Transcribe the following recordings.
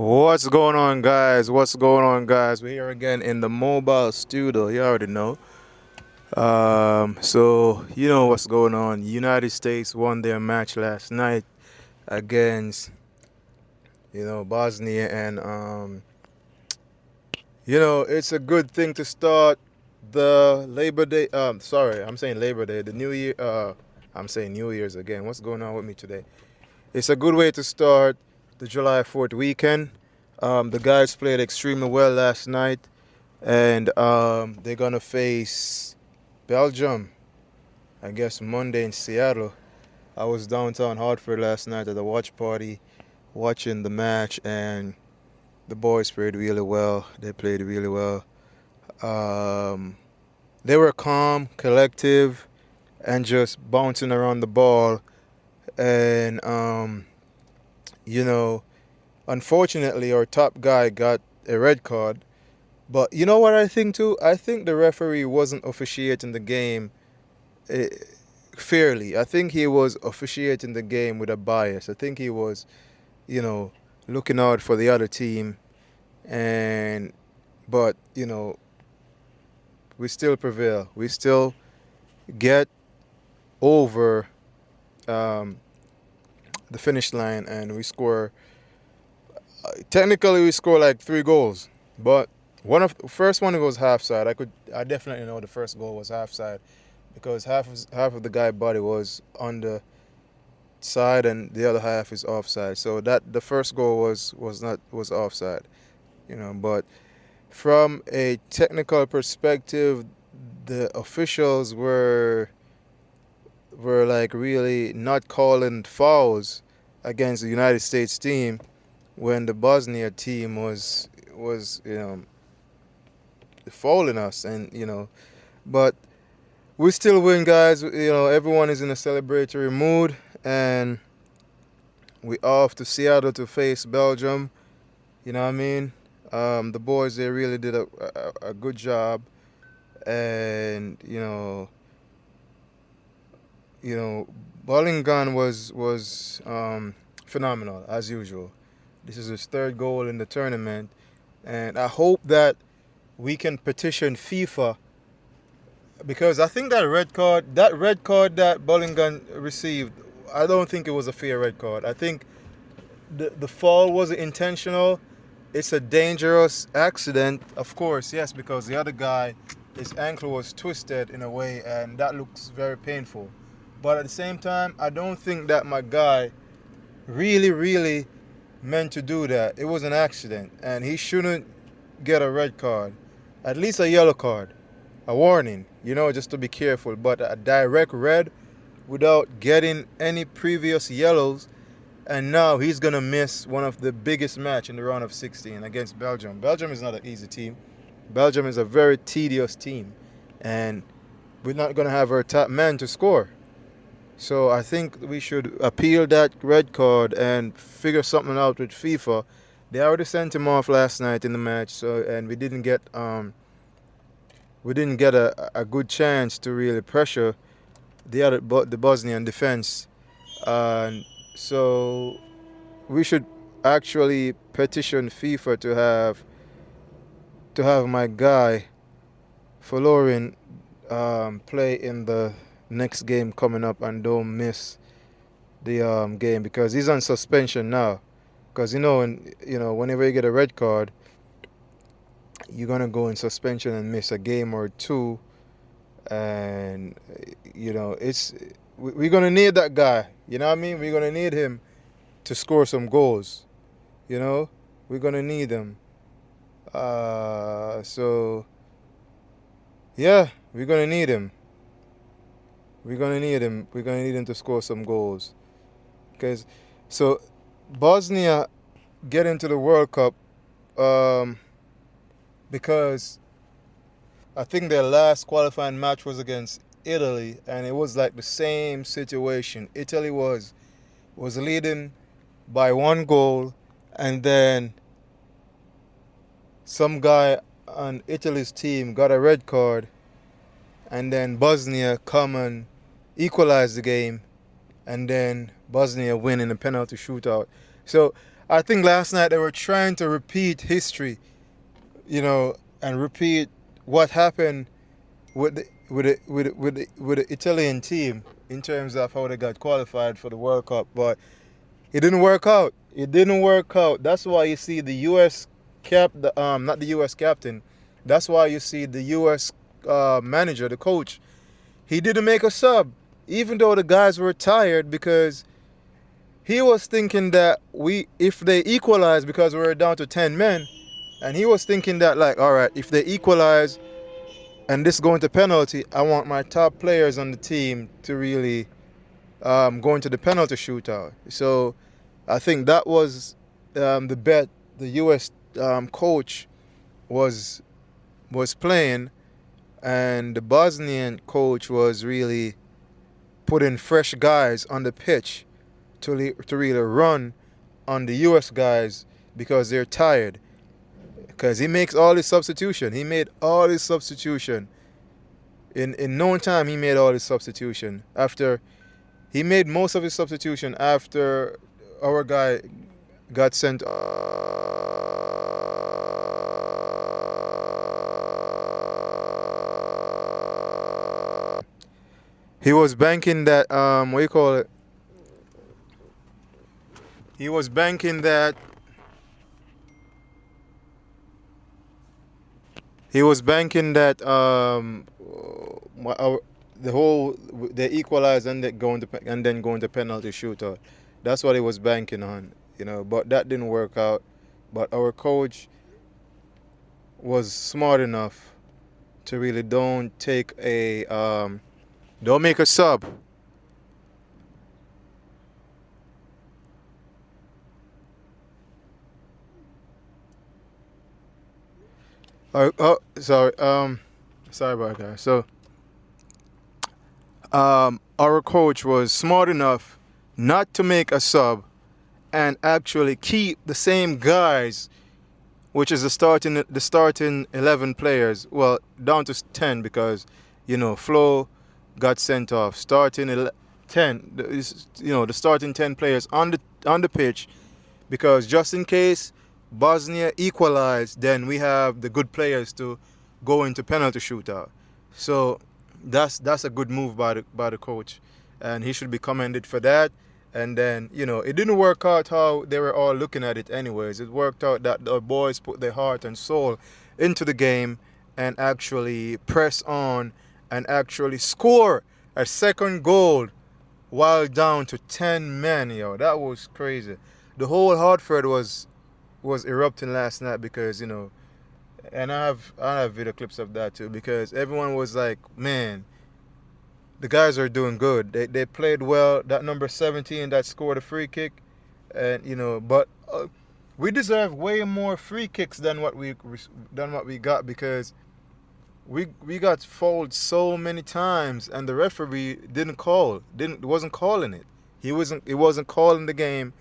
What's going on, guys? What's going on, guys? We're here again in the mobile studio. You already know. So you know what's going on. United States won their match last night against Bosnia, and it's a good thing to start the Labor Day. Sorry, I'm saying Labor Day. The New Year. I'm saying New Year's again. What's going on with me today? It's a good way to start the July 4th weekend. The guys played extremely well last night, and they're going to face Belgium, I guess, Monday in Seattle. I was downtown Hartford last night at a watch party watching the match, and the boys played really well. They played really well. Um, they were calm, collective, and just bouncing around the ball. And, you know, unfortunately, our top guy got a red card. But you know what I think too? I think the referee wasn't officiating the game eh, fairly. I think he was officiating the game with a bias. I think he was, you know, looking out for the other team. And but we still prevail. We still get over um, the finish line, and we score. Technically, we score like 3 goals, but one of the first one was half side. I definitely know the first goal was half side because half of the guy's body was on the side and the other half is offside. So that the first goal was offside, But from a technical perspective, the officials were like really not calling fouls against the United States team when the Bosnia team was fouling us, and but we still win, guys. Everyone is in a celebratory mood, and we off to Seattle to face Belgium. You know what I mean? The boys, they really did a good job, and Bollingham was phenomenal as usual. This is his third goal in the tournament, and I hope that we can petition FIFA, because I think that red card that Bollingham received, I don't think it was a fair red card. I think the fall wasn't intentional. It's a dangerous accident, of course, yes, because the other guy, his ankle was twisted in a way, and that looks very painful. But at the same time, I don't think that my guy really, really meant to do that. It was an accident, and he shouldn't get a red card. At least a yellow card, a warning, just to be careful. But a direct red without getting any previous yellows, and now he's going to miss one of the biggest match in the round of 16 against Belgium. Belgium is not an easy team. Belgium is a very tedious team, and we're not going to have our top man to score. So I think we should appeal that red card and figure something out with FIFA. They already sent him off last night in the match, and we didn't get a good chance to really pressure the Bosnian defense. And so we should actually petition FIFA to have my guy Florin play in the next game coming up, and don't miss the game, because he's on suspension now. Because whenever you get a red card, you're gonna go in suspension and miss a game or two, and we're gonna need that guy. You know what I mean? We're gonna need him to score some goals. We're gonna need him. So yeah, we're gonna need him. We're gonna need him. We're gonna need him to score some goals. Because so Bosnia get into the World Cup because I think their last qualifying match was against Italy, and it was like the same situation. Italy was leading by 1 goal, and then some guy on Italy's team got a red card, and then Bosnia come and equalize the game, and then Bosnia win in a penalty shootout. So I think last night they were trying to repeat history, and repeat what happened with the Italian team in terms of how they got qualified for the World Cup, but it didn't work out. It didn't work out. That's why you see the U.S. not the U.S. captain. That's why you see the U.S. Manager, the coach. He didn't make a sub, even though the guys were tired, because he was thinking that if they equalize, because we were down to 10 men, and he was thinking that, like, all right, if they equalize and this going to penalty, I want my top players on the team to really go into the penalty shootout. So I think that was the bet the U.S. Coach was playing, and the Bosnian coach was really putting fresh guys on the pitch to really run on the U.S. guys because they're tired. Because he makes all his substitution. He made all his substitution. In no time, he made all his substitution. He made most of his substitution after our guy got sent. He was banking that, what do you call it? He was banking that they equalize and then go into penalty shootout. That's what he was banking on, But that didn't work out. But our coach was smart enough to really don't make a sub. Sorry. Sorry about that. So, our coach was smart enough not to make a sub and actually keep the same guys, which is the starting 11 players. Well, down to 10 because Flo got sent off. Starting 10, the starting 10 players on the pitch, because just in case Bosnia equalized, then we have the good players to go into penalty shootout. So that's a good move by the coach, and he should be commended for that. And then it didn't work out how they were all looking at it anyways. It worked out that the boys put their heart and soul into the game and actually press on and actually score a second goal while down to 10 men. That was crazy. The whole Hartford was erupting last night because and I have video clips of that too, because everyone was like, man, the guys are doing good. They played well. That number 17 that scored a free kick, and but we deserve way more free kicks than what we got, because we got fouled so many times, and the referee wasn't calling it. He wasn't calling the game.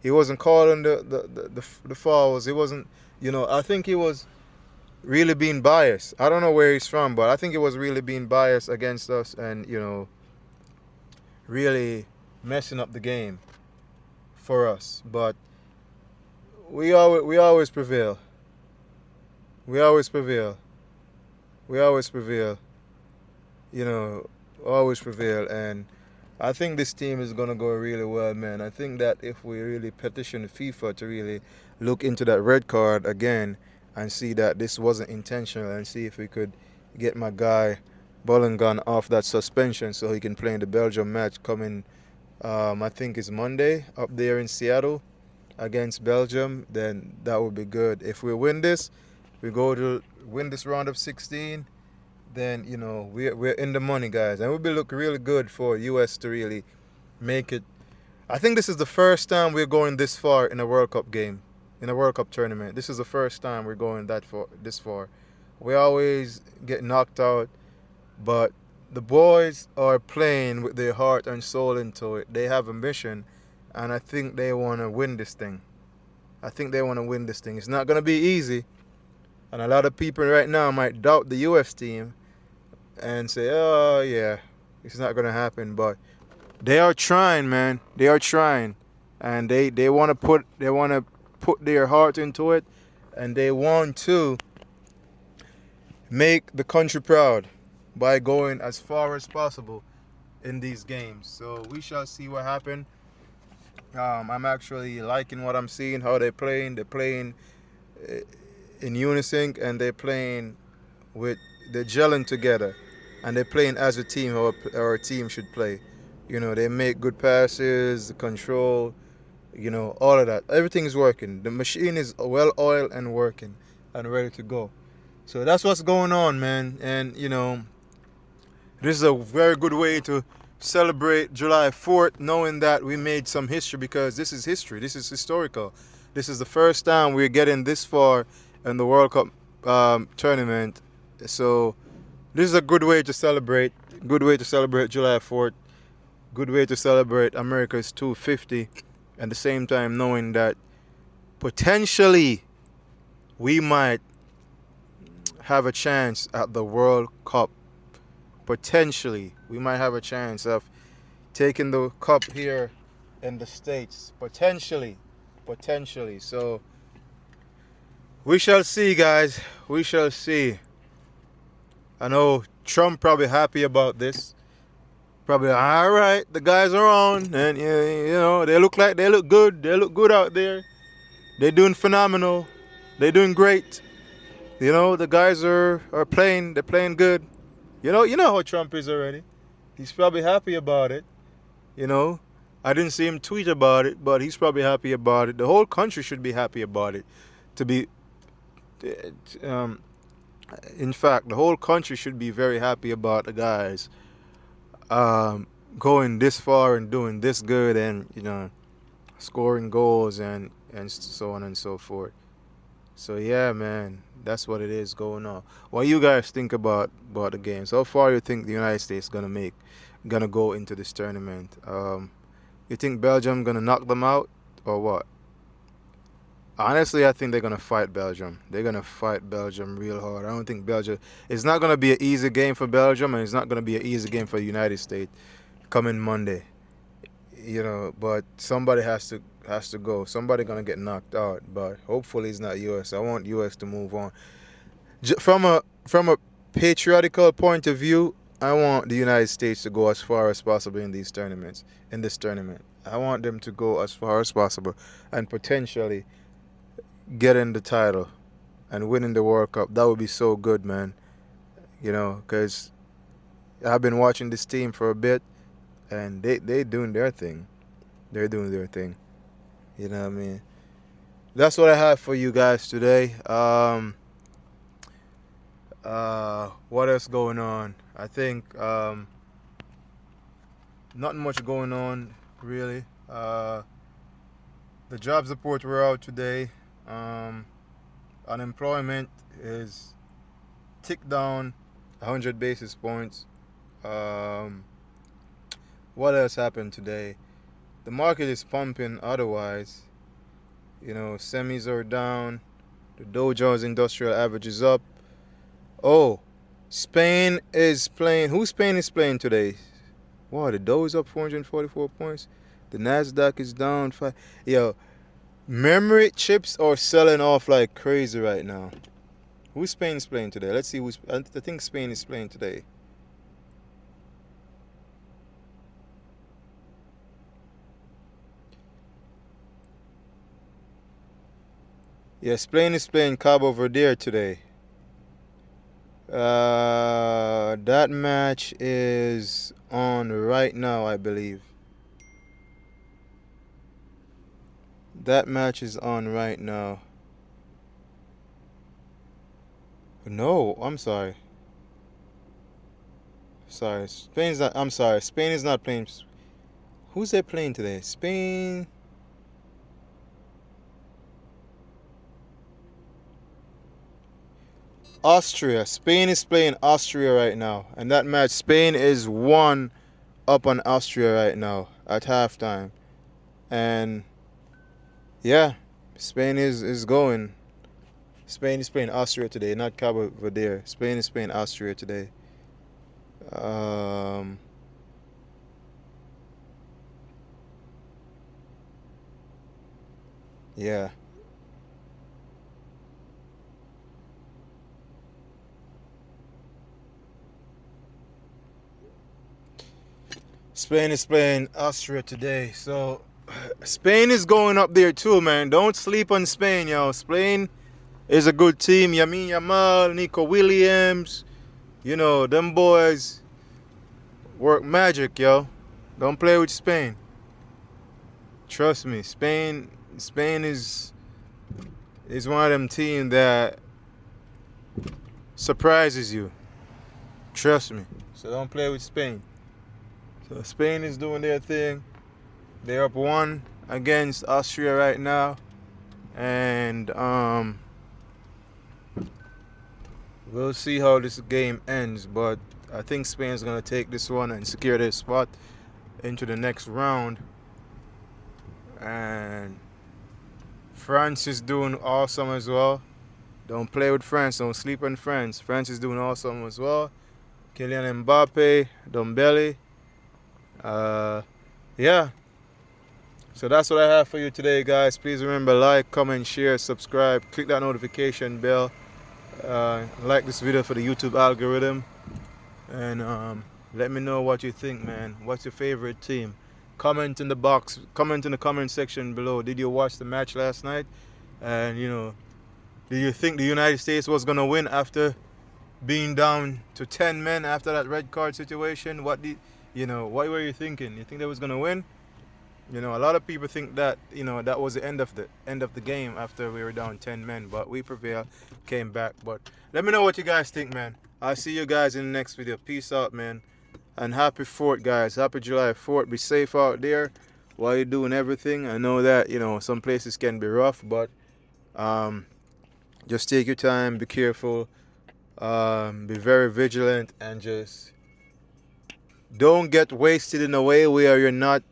He wasn't calling the fouls. He wasn't, I think he was really being biased. I don't know where he's from, but I think he was really being biased against us and, really messing up the game for us. But we always prevail. We always prevail. We always prevail. Always prevail. And I think this team is going to go really well, man. I think that if we really petition FIFA to really look into that red card again and see that this wasn't intentional, and see if we could get my guy Bollingon off that suspension so he can play in the Belgium match coming, I think it's Monday, up there in Seattle against Belgium, then that would be good. If we win this, we go to win this round of 16, then, we're in the money, guys. And we'll be looking really good for U.S. to really make it. I think this is the first time we're going this far in a World Cup game, in a World Cup tournament. This is the first time we're going this far. We always get knocked out, but the boys are playing with their heart and soul into it. They have a mission, and I think they want to win this thing. It's not going to be easy, and a lot of people right now might doubt the U.S. team and say, oh, yeah, it's not going to happen. But they are trying, man. They are trying. And they want to put their heart into it, and they want to make the country proud by going as far as possible in these games. So we shall see what happens. I'm actually liking what I'm seeing, how they're playing. They're playing uh, in unison, and they're playing with, they're gelling together, and they're playing as a team, how our team should play. They make good passes, the control, all of that. Everything is working. The machine is well oiled and working and ready to go. So that's what's going on, man. And this is a very good way to celebrate July 4th, knowing that we made some history, because this is history. This is historical. This is the first time we're getting this far in the World Cup tournament. So this is a good way to celebrate. Good way to celebrate July 4th. Good way to celebrate America's 250. At the same time, knowing that potentially we might have a chance at the World Cup. Potentially, we might have a chance of taking the cup here in the States. Potentially. So we shall see, guys. We shall see. I know Trump probably happy about this. Probably, all right, the guys are on, and they look good. They look good out there. They're doing phenomenal. They're doing great. The guys are playing. They're playing good. You know how Trump is already. He's probably happy about it. I didn't see him tweet about it, but he's probably happy about it. The whole country should be happy about it. In fact, the whole country should be very happy about the guys going this far and doing this good, and scoring goals and so on and so forth. So yeah, man, that's what it is going on. What you guys think about the games? How far you think the United States gonna go into this tournament? You think Belgium gonna knock them out or what? Honestly, I think they're gonna fight Belgium. They're gonna fight Belgium real hard. I don't think Belgium. It's not gonna be an easy game for Belgium, and it's not gonna be an easy game for the United States coming Monday. But somebody has to go. Somebody gonna get knocked out, but hopefully it's not US. I want US to move on. From a patriotical point of view, I want the United States to go as far as possible in these tournaments. In this tournament, I want them to go as far as possible and potentially getting the title and winning the World Cup. That would be so good, man. Because I've been watching this team for a bit, and they doing their thing. They're doing their thing. You know what I mean? That's what I have for you guys today. What else going on? I think not much going on, really. The jobs report were out today. Unemployment is ticked down 100 basis points. What else happened today? The market is pumping otherwise. Semis are down. The Dow Jones Industrial Average is up. Oh, Spain is playing. Who Spain is playing today? Wow, the Dow is up 444 points. The Nasdaq is down 5. Yo, memory chips are selling off like crazy right now. Who's Spain is playing today? Let's see who's. I think Spain is playing today. Yeah, Spain is playing Cabo Verde today. That match is on right now, I believe. That match is on right now. No, I'm sorry. Spain's not. I'm sorry. Spain is not playing. Who's they playing today? Spain. Austria. Spain is playing Austria right now. And that match, Spain is 1 up on Austria right now at halftime. And yeah, Spain is going. Spain is playing Austria today, not Cabo Verde. Spain is playing Austria today. Yeah. Spain is playing Austria today, so Spain is going up there too, man. Don't sleep on Spain, yo. Spain is a good team. Yamin Yamal, Nico Williams, them boys work magic, yo. Don't play with Spain. Trust me, Spain is one of them teams that surprises you. Trust me. So don't play with Spain. So Spain is doing their thing. They're up 1 against Austria right now. And we'll see how this game ends. But I think Spain's going to take this one and secure their spot into the next round. And France is doing awesome as well. Don't play with France. Don't sleep on France. France is doing awesome as well. Kylian Mbappe, Dombele. Yeah. So that's what I have for you today, guys. Please remember, like, comment, share, subscribe. Click that notification bell. Like this video for the YouTube algorithm. And let me know what you think, man. What's your favorite team? Comment in the box. Comment in the comment section below. Did you watch the match last night? And, did you think the United States was going to win after being down to 10 men after that red card situation? What were you thinking? You think they was going to win? A lot of people think that, that was the end of the game after we were down 10 men, but we prevailed, came back. But let me know what you guys think, man. I'll see you guys in the next video. Peace out, man. And happy 4th, guys. Happy July 4th. Be safe out there while you're doing everything. I know that, some places can be rough, but just take your time, be careful, be very vigilant, and just don't get wasted in a way where you're not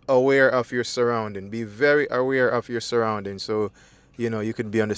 aware of your surrounding. Be very aware of your surroundings, so you could be on the